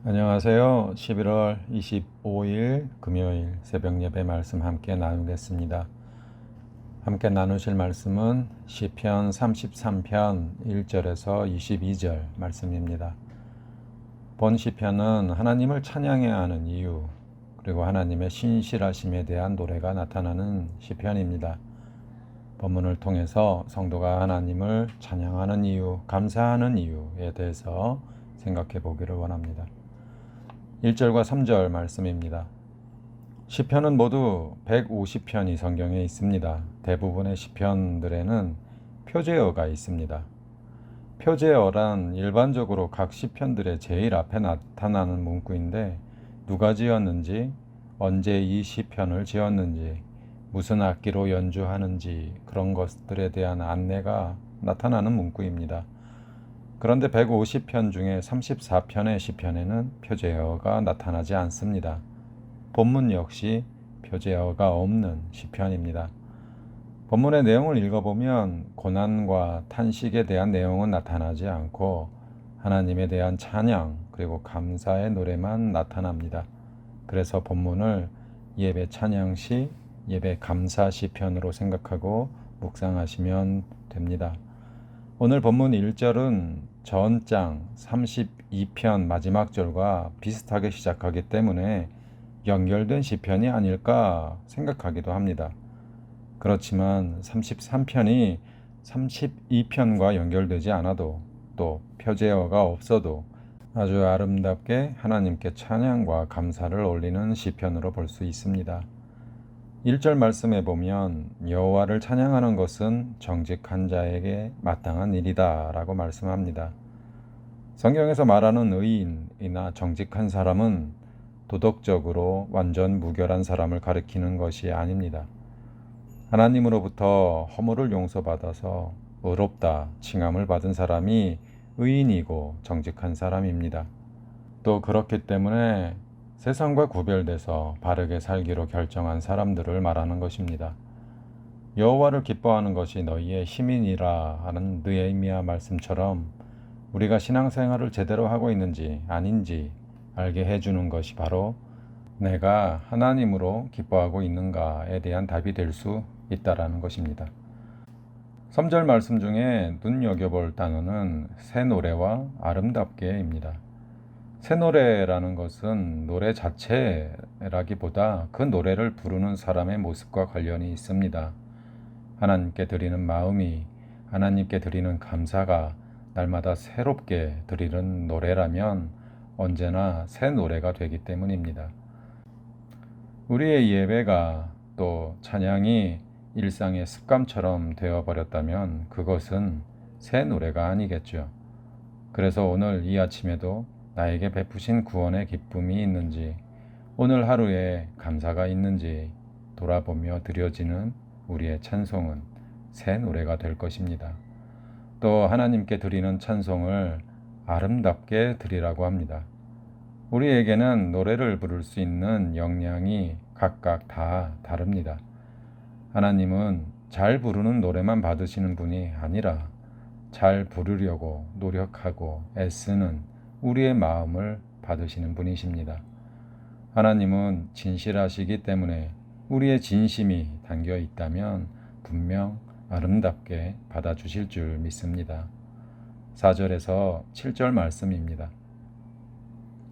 안녕하세요. 11월 25일 금요일 새벽 예배 말씀 함께 나누겠습니다. 함께 나누실 말씀은 시편 33편 1절에서 22절 말씀입니다. 본 시편은 하나님을 찬양해야 하는 이유, 그리고 하나님의 신실하심에 대한 노래가 나타나는 시편입니다. 본문을 통해서 성도가 하나님을 찬양하는 이유, 감사하는 이유에 대해서 생각해 보기를 원합니다. 1절과 3절 말씀입니다. 시편은 모두 150편이 성경에 있습니다. 대부분의 시편들에는 표제어가 있습니다. 표제어란 일반적으로 각 시편들의 제일 앞에 나타나는 문구인데 누가 지었는지, 언제 이 시편을 지었는지, 무슨 악기로 연주하는지 그런 것들에 대한 안내가 나타나는 문구입니다. 그런데 150편 중에 34편의 시편에는 표제어가 나타나지 않습니다. 본문 역시 표제어가 없는 시편입니다. 본문의 내용을 읽어보면 고난과 탄식에 대한 내용은 나타나지 않고 하나님에 대한 찬양 그리고 감사의 노래만 나타납니다. 그래서 본문을 예배 찬양시, 예배 감사 시편으로 생각하고 묵상하시면 됩니다. 오늘 본문 1절은 전장 32편 마지막 절과 비슷하게 시작하기 때문에 연결된 시편이 아닐까 생각하기도 합니다. 그렇지만 33편이 32편과 연결되지 않아도 또 표제어가 없어도 아주 아름답게 하나님께 찬양과 감사를 올리는 시편으로 볼 수 있습니다. 1절 말씀에 보면 여호와를 찬양하는 것은 정직한 자에게 마땅한 일이다 라고 말씀합니다. 성경에서 말하는 의인이나 정직한 사람은 도덕적으로 완전 무결한 사람을 가리키는 것이 아닙니다. 하나님으로부터 허물을 용서받아서 의롭다 칭함을 받은 사람이 의인이고 정직한 사람입니다. 또 그렇기 때문에 세상과 구별돼서 바르게 살기로 결정한 사람들을 말하는 것입니다. 여호와를 기뻐하는 것이 너희의 힘이니라 하는 느헤미야 말씀처럼 우리가 신앙생활을 제대로 하고 있는지 아닌지 알게 해주는 것이 바로 내가 하나님으로 기뻐하고 있는가에 대한 답이 될 수 있다라는 것입니다. 3절 말씀 중에 눈여겨볼 단어는 새 노래와 아름답게입니다. 새 노래라는 것은 노래 자체라기보다 그 노래를 부르는 사람의 모습과 관련이 있습니다. 하나님께 드리는 마음이, 하나님께 드리는 감사가 날마다 새롭게 드리는 노래라면 언제나 새 노래가 되기 때문입니다. 우리의 예배가 또 찬양이 일상의 습관처럼 되어버렸다면 그것은 새 노래가 아니겠죠. 그래서 오늘 이 아침에도 나에게 베푸신 구원의 기쁨이 있는지, 오늘 하루에 감사가 있는지 돌아보며 드려지는 우리의 찬송은 새 노래가 될 것입니다. 또 하나님께 드리는 찬송을 아름답게 드리라고 합니다. 우리에게는 노래를 부를 수 있는 역량이 각각 다 다릅니다. 하나님은 잘 부르는 노래만 받으시는 분이 아니라 잘 부르려고 노력하고 애쓰는 우리의 마음을 받으시는 분이십니다. 하나님은 진실하시기 때문에 우리의 진심이 담겨 있다면 분명 아름답게 받아주실 줄 믿습니다. 4절에서 7절 말씀입니다.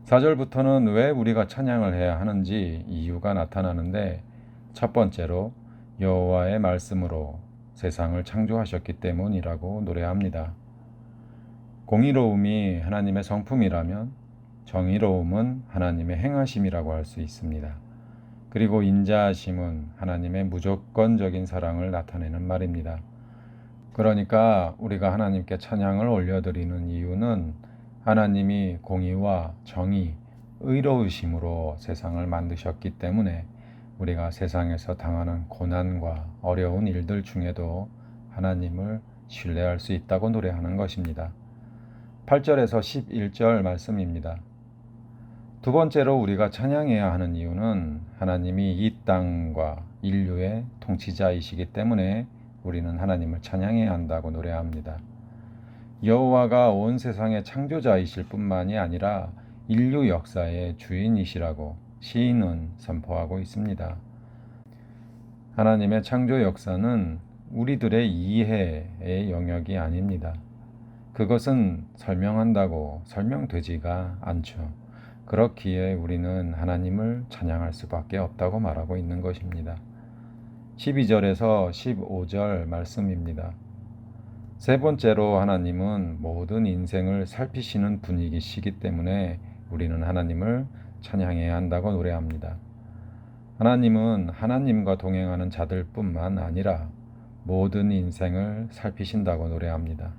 4절부터는 왜 우리가 찬양을 해야 하는지 이유가 나타나는데 첫 번째로 여호와의 말씀으로 세상을 창조하셨기 때문이라고 노래합니다. 공의로움이 하나님의 성품이라면 정의로움은 하나님의 행하심이라고 할 수 있습니다. 그리고 인자하심은 하나님의 무조건적인 사랑을 나타내는 말입니다. 그러니까 우리가 하나님께 찬양을 올려드리는 이유는 하나님이 공의와 정의, 의로우심으로 세상을 만드셨기 때문에 우리가 세상에서 당하는 고난과 어려운 일들 중에도 하나님을 신뢰할 수 있다고 노래하는 것입니다. 8절에서 11절 말씀입니다. 두 번째로 우리가 찬양해야 하는 이유는 하나님이 이 땅과 인류의 통치자이시기 때문에 우리는 하나님을 찬양해야 한다고 노래합니다. 여호와가 온 세상의 창조자이실 뿐만이 아니라 인류 역사의 주인이시라고 시인은 선포하고 있습니다. 하나님의 창조 역사는 우리들의 이해의 영역이 아닙니다. 그것은 설명한다고 설명되지가 않죠. 그렇기에 우리는 하나님을 찬양할 수밖에 없다고 말하고 있는 것입니다. 12절에서 15절 말씀입니다. 세 번째로 하나님은 모든 인생을 살피시는 분이시기 때문에 우리는 하나님을 찬양해야 한다고 노래합니다. 하나님은 하나님과 동행하는 자들뿐만 아니라 모든 인생을 살피신다고 노래합니다.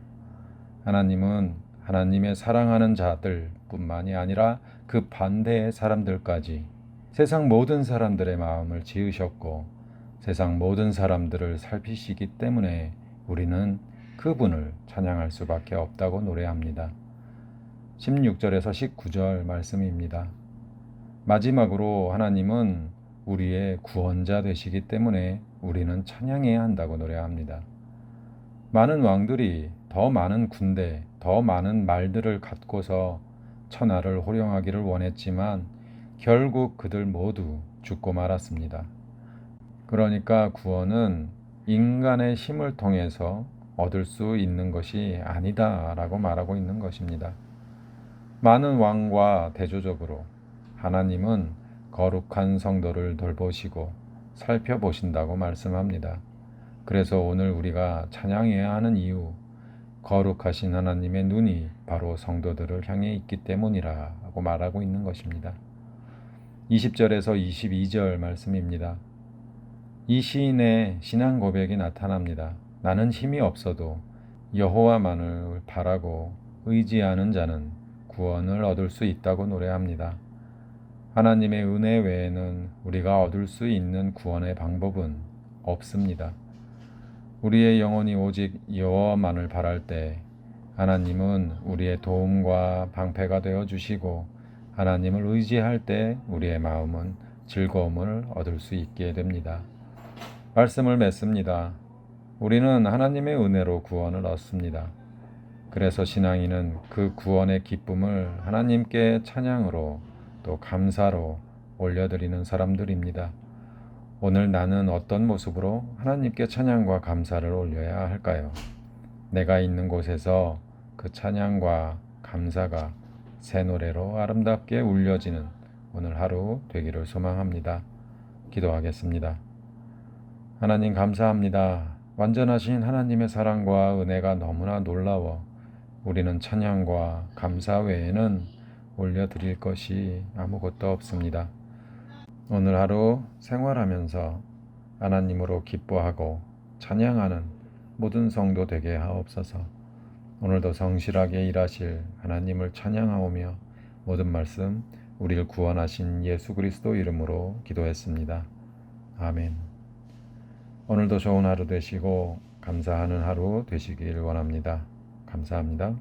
하나님은 하나님의 사랑하는 자들뿐만이 아니라 그 반대의 사람들까지 세상 모든 사람들의 마음을 지으셨고 세상 모든 사람들을 살피시기 때문에 우리는 그분을 찬양할 수밖에 없다고 노래합니다. 16절에서 19절 말씀입니다. 마지막으로 하나님은 우리의 구원자 되시기 때문에 우리는 찬양해야 한다고 노래합니다. 많은 왕들이 더 많은 군대, 더 많은 말들을 갖고서 천하를 호령하기를 원했지만 결국 그들 모두 죽고 말았습니다. 그러니까 구원은 인간의 힘을 통해서 얻을 수 있는 것이 아니다라고 말하고 있는 것입니다. 많은 왕과 대조적으로 하나님은 거룩한 성도를 돌보시고 살펴보신다고 말씀합니다. 그래서 오늘 우리가 찬양해야 하는 이유, 거룩하신 하나님의 눈이 바로 성도들을 향해 있기 때문이라고 말하고 있는 것입니다. 20절에서 22절 말씀입니다. 이 시인의 신앙 고백이 나타납니다. 나는 힘이 없어도 여호와만을 바라고 의지하는 자는 구원을 얻을 수 있다고 노래합니다. 하나님의 은혜 외에는 우리가 얻을 수 있는 구원의 방법은 없습니다. 우리의 영혼이 오직 여호와만을 바랄 때 하나님은 우리의 도움과 방패가 되어 주시고 하나님을 의지할 때 우리의 마음은 즐거움을 얻을 수 있게 됩니다. 말씀을 맺습니다. 우리는 하나님의 은혜로 구원을 얻습니다. 그래서 신앙인은 그 구원의 기쁨을 하나님께 찬양으로 또 감사로 올려드리는 사람들입니다. 오늘 나는 어떤 모습으로 하나님께 찬양과 감사를 올려야 할까요? 내가 있는 곳에서 그 찬양과 감사가 새 노래로 아름답게 울려지는 오늘 하루 되기를 소망합니다. 기도하겠습니다. 하나님 감사합니다. 완전하신 하나님의 사랑과 은혜가 너무나 놀라워 우리는 찬양과 감사 외에는 올려드릴 것이 아무것도 없습니다. 오늘 하루 생활하면서 하나님으로 기뻐하고 찬양하는 모든 성도 되게 하옵소서. 오늘도 성실하게 일하실 하나님을 찬양하오며 모든 말씀 우리를 구원하신 예수 그리스도 이름으로 기도했습니다. 아멘. 오늘도 좋은 하루 되시고 감사하는 하루 되시길 원합니다. 감사합니다.